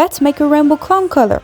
Let's make a rainbow clown color.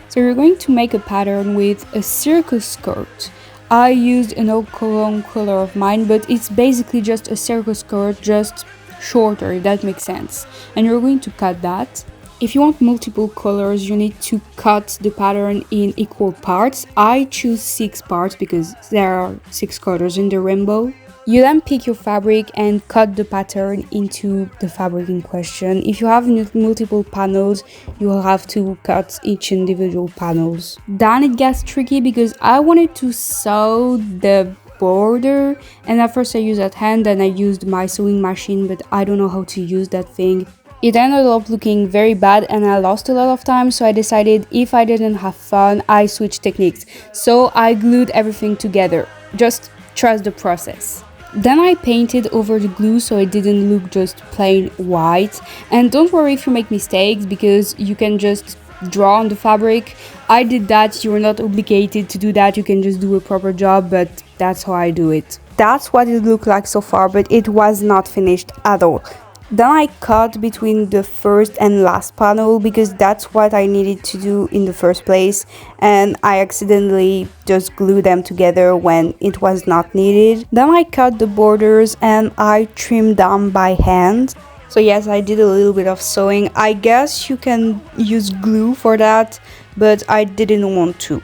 So you're going to make a pattern with a circus skirt. I used an old cologne color of mine, but it's basically just a circus skirt, just shorter, if that makes sense. And you're going to cut that. If you want multiple colors, you need to cut the pattern in equal parts. I choose 6 parts because there are 6 colors in the rainbow. You then pick your fabric and cut the pattern into the fabric in question. If you have multiple panels, you will have to cut each individual panels. Then it gets tricky because I wanted to sew the border, and at first I used that hand, then I used my sewing machine, but I don't know how to use that thing. It ended up looking very bad and I lost a lot of time, so I decided if I didn't have fun, I switched techniques. So I glued everything together. Just trust the process. Then I painted over the glue so it didn't look just plain white. And don't worry if you make mistakes because you can just draw on the fabric. I did that, you're not obligated to do that, you can just do a proper job, but that's how I do it. That's what it looked like so far, but it was not finished at all. Then I cut between the first and last panel because that's what I needed to do in the first place, and I accidentally just glued them together when it was not needed. Then I cut the borders and I trimmed them by hand. So yes, I did a little bit of sewing. I guess you can use glue for that, but I didn't want to.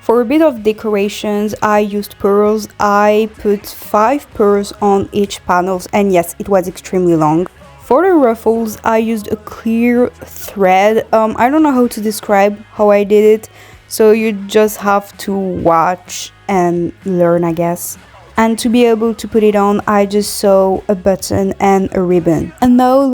For a bit of decorations, I used pearls. I put 5 pearls on each panels, and yes, it was extremely long. For the ruffles, I used a clear thread. I don't know how to describe how I did it, so you just have to watch and learn, I guess. And to be able to put it on, I just sew a button and a ribbon. And now